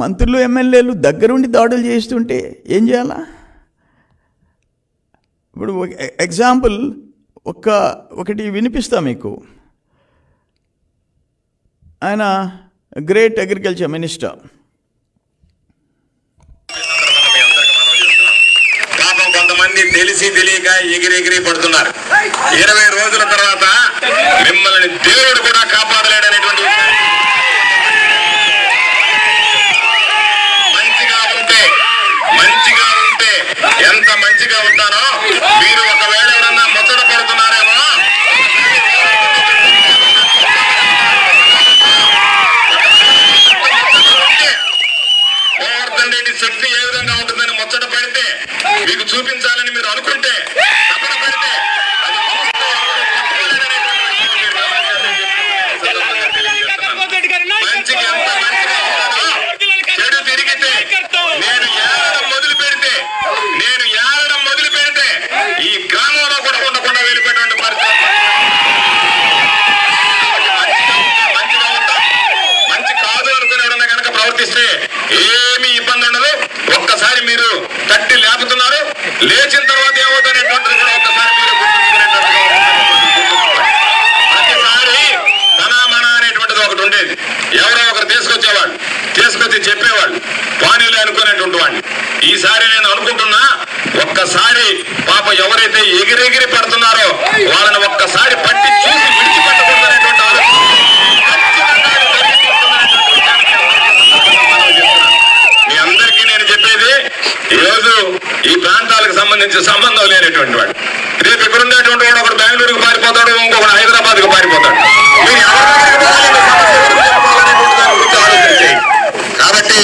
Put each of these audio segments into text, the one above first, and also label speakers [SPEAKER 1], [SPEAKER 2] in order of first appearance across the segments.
[SPEAKER 1] మంత్రులు ఎమ్మెల్యేలు దగ్గరుండి దాడులు చేస్తుంటే ఏం చేయాలా? ఇప్పుడు ఎగ్జాంపుల్ ఒకటి వినిపిస్తా మీకు. ఆయన గ్రేట్ అగ్రికల్చర్ మినిస్టర్.
[SPEAKER 2] పాపం కొంతమంది తెలిసి తెలియక ఎగిరి పడుతున్నారు. 20 రోజుల తర్వాత మిమ్మల్ని దేవుడు కూడా కాపాడలేడనేటువంటి మంచిగా ఉంటే ఎంత మంచిగా ఉంటారో మీరు ఒకవేళ ఎవరన్నా ముచ్చట పడుతున్నారేమో, గోవర్ధన్ రెడ్డి శక్తి ఏ విధంగా ఉంటుందని ముచ్చట పడితే మీకు చూపించాలని మీరు అనుకుంటే తపన పడితే మంచిగా ఎంత మంచిగా ఉంటారో చెడు తిరిగితే నేను ఏడడం మొదలు పెడితే ఈ గ్రామంలో కూడా ఉండకుండా వెళ్ళిపోయేటువంటి పరిస్థితి. మంచిగా ఉంటా, మంచి కాదు అనుకునే కనుక ప్రవర్తిస్తే ఏమీ ఇబ్బంది ఉండదు. ఒక్కసారి మీరు తట్టి లేపుతున్నారు, లేచిన తర్వాత ఏమవుతానేటువంటిది కూడా ఒక్కసారి మీరు గుర్తుంచుకునేటట్టుగా ప్రతిసారి తన మన అనేటువంటిది ఒకటి ఉండేది. ఎవరో ఒకరు తీసుకొచ్చి చెప్పేవాళ్ళు, పానీలు అనుకునేటువంటి వాడిని. ఈసారి నేను అనుకుంటున్నా, ఒక్కసారి పాప ఎవరైతే ఎగిరెగిరి పడుతున్నారో వాళ్ళని ఒక్కసారి పట్టి చూసి విడిచిపెట్టకూడదనేటువంటి మీ అందరికీ నేను చెప్పేది, ఈరోజు ఈ ప్రాంతాలకు సంబంధించి సంబంధం లేనటువంటి వాడు రేపు ఇక్కడ ఉండేటువంటి వాడు ఒకడు బెంగళూరుకు పారిపోతాడు, ఇంకొకడు హైదరాబాద్కు పారిపోతాడు. మీరు కాబట్టి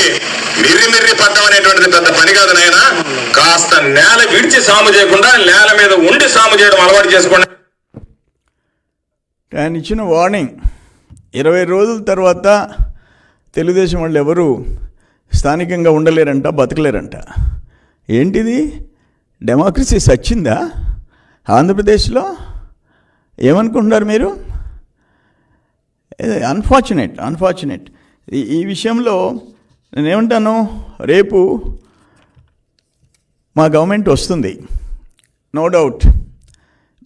[SPEAKER 2] మిర్రి పడ్డం అనేటువంటిది పెద్ద పని కాదు నాయనా. కాస్త నేల విడిచి సాము చేయకుండా నేల మీద ఉండి సాము చేయడం అలవాటు చేసుకోండి.
[SPEAKER 1] ఆయన ఇచ్చిన వార్నింగ్, 20 రోజుల తర్వాత తెలుగుదేశం వాళ్ళు ఎవరు స్థానికంగా ఉండలేరంట, బతకలేరంట. ఏంటిది? డెమోక్రసీ సచ్చిందా ఆంధ్రప్రదేశ్లో? ఏమనుకుంటున్నారు మీరు? అన్ఫార్చునేట్. ఈ విషయంలో నేనేమంటాను, రేపు మా గవర్నమెంట్ వస్తుంది, నో డౌట్.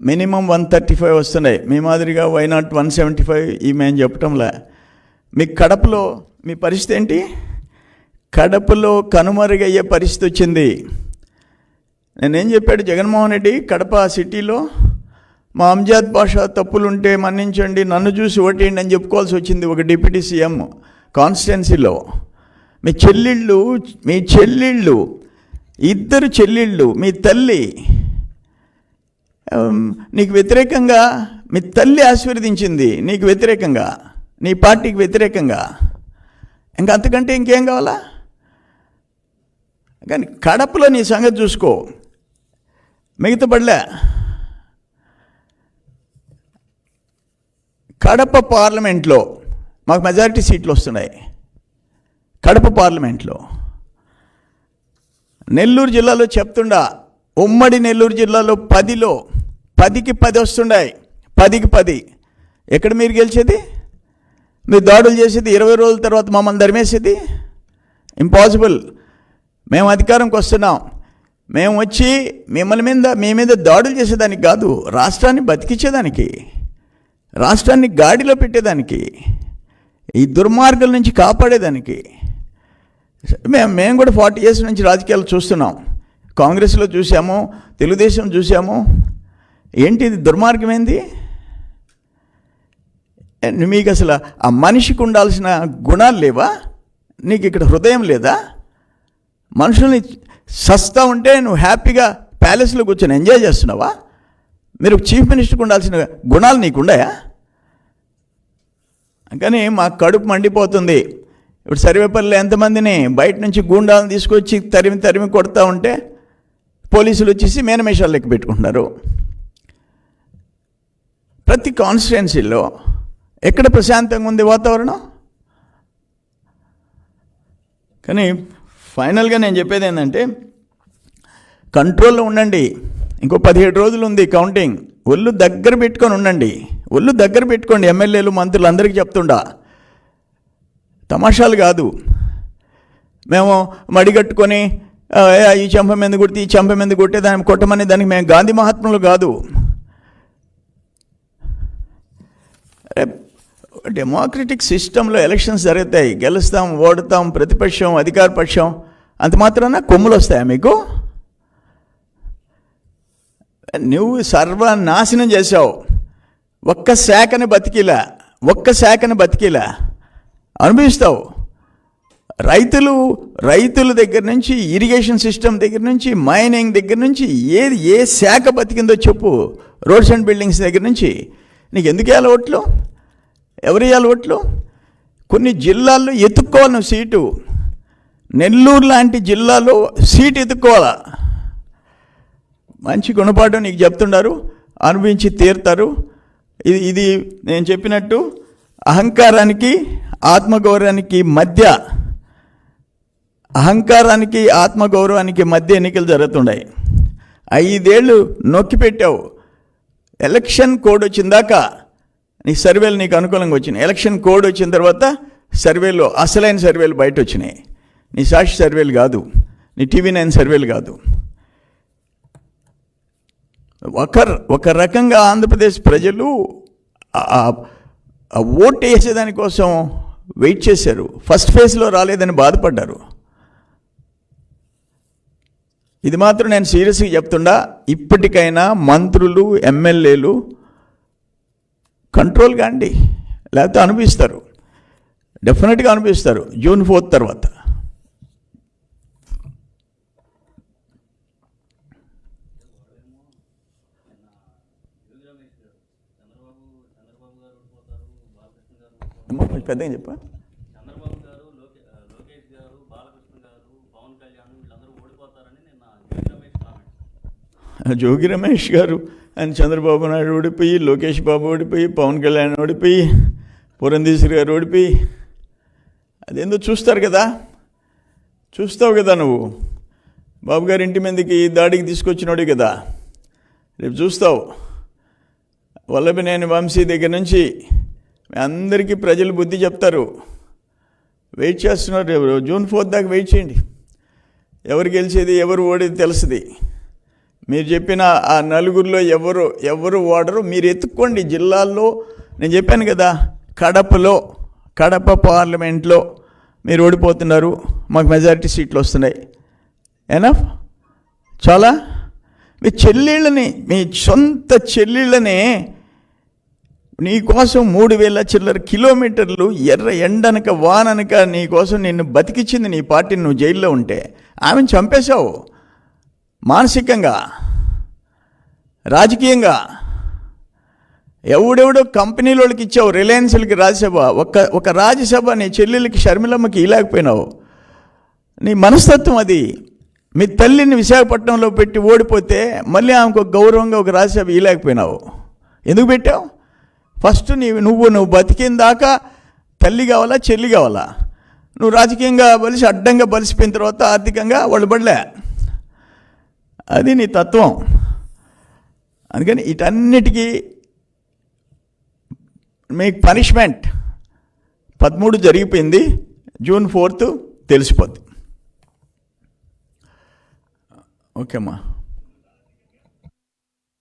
[SPEAKER 1] మినిమం 135 వస్తున్నాయి. మీ మాదిరిగా వై నాట్ 175 ఈ మేము చెప్పటంలే. మీకు కడపలో మీ పరిస్థితి ఏంటి? కడపలో కనుమరుగయ్యే పరిస్థితి వచ్చింది. నేనేం చెప్పాడు జగన్మోహన్ రెడ్డి, కడప సిటీలో మా అంజాద్ బాషా తప్పులుంటే మన్నించండి, నన్ను చూసి ఓటేయండి అని చెప్పుకోవాల్సి వచ్చింది ఒక డిప్యూటీ సీఎం కాన్స్టిట్యున్సీలో. మీ చెల్లెళ్ళు 2 చెల్లెళ్ళు, మీ తల్లి నీకు వ్యతిరేకంగా, మీ తల్లి ఆశీర్వదించింది నీకు వ్యతిరేకంగా, నీ పార్టీకి వ్యతిరేకంగా. ఇంకా అంతకంటే ఇంకేం కావాలా? కానీ కడపలో నీ సంగతి చూసుకో, మిగతా పడలే. కడప పార్లమెంట్లో మాకు మెజారిటీ సీట్లు వస్తున్నాయి. కడప పార్లమెంట్లో నెల్లూరు జిల్లాలో చెప్తుండా, ఉమ్మడి నెల్లూరు జిల్లాలో 10కి 10 వస్తున్నాయి. 10కి 10. ఎక్కడ మీరు గెలిచేది? మీరు దాడులు చేసేది 20 రోజుల తర్వాత మమ్మల్ని ధర్మేసేది ఇంపాసిబుల్. మేము అధికారంకి వస్తున్నాం, మేము వచ్చి మీ మీద దాడులు చేసేదానికి కాదు, రాష్ట్రాన్ని బతికించేదానికి, రాష్ట్రాన్ని గాడిలో పెట్టేదానికి, ఈ దుర్మార్గుల నుంచి కాపాడేదానికి. మేము కూడా 40 years నుంచి రాజకీయాలు చూస్తున్నాం. కాంగ్రెస్లో చూసాము, తెలుగుదేశం చూసాము. ఏంటి ఇది దుర్మార్గం? ఏంది మీకు? అసలు ఆ మనిషికి ఉండాల్సిన గుణాలు లేవా? నీకు ఇక్కడ హృదయం లేదా? మనుషుల్ని సస్తా ఉంటే నువ్వు హ్యాపీగా ప్యాలెస్లో కూర్చొని ఎంజాయ్ చేస్తున్నావా? మీరు చీఫ్ మినిస్టర్కి ఉండాల్సిన గుణాలు నీకున్నాయా? కానీ మాకు కడుపు మండిపోతుంది. ఇప్పుడు సర్వేపల్లిలో ఎంతమందిని బయట నుంచి గూండాలను తీసుకొచ్చి తరిమి కొడతా ఉంటే పోలీసులు వచ్చేసి మేనమేషాలు లెక్క పెట్టుకుంటున్నారు. ప్రతి కాన్స్టిట్యున్సీలో ఎక్కడ ప్రశాంతంగా ఉంది వాతావరణం? కానీ ఫైనల్గా నేను చెప్పేది ఏంటంటే, కంట్రోల్లో ఉండండి. ఇంకో 17 రోజులు ఉంది కౌంటింగ్. ఒళ్ళు దగ్గర పెట్టుకొని ఉండండి, ఒళ్ళు దగ్గర పెట్టుకోండి. ఎమ్మెల్యేలు మంత్రులు అందరికీ చెప్తుండా, తమాషాలు కాదు. మేము మడిగట్టుకొని ఈ చెంప మీద కొడితే ఈ చెంప మీద కొట్టే దాన్ని కొట్టమని దానికి మేము గాంధీ మహాత్ములు కాదు. డెమోక్రటిక్ సిస్టంలో ఎలక్షన్స్ జరుగుతాయి, గెలుస్తాం, ఓడుతాం, ప్రతిపక్షం, అధికార పక్షం, అంత మాత్రాన కొమ్ములు వస్తాయా మీకు? నువ్వు సర్వనాశనం చేసావు. ఒక్క శాఖని బతికిలా అనుభవిస్తావు. రైతుల దగ్గర నుంచి, ఇరిగేషన్ సిస్టమ్ దగ్గర నుంచి, మైనింగ్ దగ్గర నుంచి ఏ శాఖ బతికిందో చెప్పు. రోడ్స్ అండ్ బిల్డింగ్స్ దగ్గర నుంచి. నీకు ఎందుకు వేయాలి ఓట్లు? ఎవరు వేయాలి ఓట్లు? కొన్ని జిల్లాల్లో ఎత్తుక్కోవాలి నువ్వు సీటు. నెల్లూరు లాంటి జిల్లాలో సీటు ఎత్తుక్కోవాలా. మంచి గుణపాఠం నీకు చెప్తున్నారు, అనుభవించి తీరుతారు. ఇది నేను చెప్పినట్టు అహంకారానికి ఆత్మగౌరవానికి మధ్య ఎన్నికలు జరుగుతున్నాయి. 5 ఏళ్ళు నొక్కి పెట్టావు. ఎలక్షన్ కోడ్ వచ్చిందాకా నీ సర్వేలు నీకు అనుకూలంగా వచ్చినాయి. ఎలక్షన్ కోడ్ వచ్చిన తర్వాత సర్వేలు, అసలైన సర్వేలు బయట వచ్చినాయి. నీ సాక్షి సర్వేలు కాదు, నీ TV9 సర్వేలు కాదు. ఒక రకంగా ఆంధ్రప్రదేశ్ ప్రజలు ఓటు వేసేదానికోసం వెయిట్ చేశారు. ఫస్ట్ ఫేజ్లో రాలేదని బాధపడ్డారు. ఇది మాత్రం నేను సీరియస్గా చెప్తుండా. ఇప్పటికైనా మంత్రులు, ఎమ్మెల్యేలు కంట్రోల్ కాండి, లేకపోతే అనుభవిస్తారు. డెఫినెట్గా అనుభవిస్తారు జూన్ 4 తర్వాత. కొంచెం పెద్దగా చెప్పా.
[SPEAKER 3] చంద్రబాబు గారు, లోకేష్ గారు, బాలకృష్ణ గారు, పవన్ కళ్యాణ్ వీళ్ళందరూ ఓడిపోతారని నిన్న
[SPEAKER 1] జోగి రమేష్ గారు ఆయన చంద్రబాబు నాయుడు ఓడిపోయి, లోకేష్ బాబు ఓడిపోయి, పవన్ కళ్యాణ్ ఓడిపోయి, పురంధేశ్వరి గారు ఓడిపోయి, అదేందో చూస్తారు కదా, చూస్తావు కదా నువ్వు. బాబు గారి ఇంటి మీదకి దాడికి తీసుకొచ్చినాడు కదా, రేపు చూస్తావు. వల్లభనేని వంశీ దగ్గర నుంచి అందరికీ ప్రజలు బుద్ధి చెప్తారు. వెయిట్ చేస్తున్నారు. జూన్ 4 దాకా వెయిట్ చేయండి. ఎవరు గెలిచేది ఎవరు ఓడేది తెలుస్తుంది. మీరు చెప్పిన ఆ నలుగురిలో ఎవరు ఓడరు మీరు ఎత్తుక్కోండి. జిల్లాల్లో నేను చెప్పాను కదా, కడప పార్లమెంట్లో మీరు ఓడిపోతున్నారు, మాకు మెజారిటీ సీట్లు వస్తున్నాయి. ఎనఫ్, చాలా. మీ సొంత చెల్లెళ్ళని నీకోసం 3000 చిల్లర కిలోమీటర్లు ఎర్ర ఎండనక వాననక నీకోసం నిన్ను బతికిచ్చింది నీ పార్టీని. నువ్వు జైల్లో ఉంటే ఆమెను చంపేశావు. మానసికంగా, రాజకీయంగా. ఎవడెవడో కంపెనీలోకి ఇచ్చావు, రిలయన్స్లకి రాజ్యసభ. ఒక రాజ్యసభ నీ చెల్లెలకి షర్మిలమ్మకి ఇలాకపోయినావు. నీ మనస్తత్వం అది. మీ తల్లిని విశాఖపట్నంలో పెట్టి ఓడిపోతే మళ్ళీ ఆమెకు గౌరవంగా ఒక రాజ్యసభ ఇలాకపోయినావు. ఎందుకు పెట్టావు? ఫస్ట్ నువ్వు బతికిన దాకా తల్లి కావాలా, చెల్లి కావాలా? నువ్వు రాజకీయంగా అడ్డంగా బలిసిపోయిన తర్వాత ఆర్థికంగా వాళ్ళు పడలే. అది నీ తత్వం. అందుకని వీటన్నిటికీ మీకు పనిష్మెంట్ 13 జరిగిపోయింది. జూన్ 4 తెలిసిపోద్ది. ఓకే అమ్మా.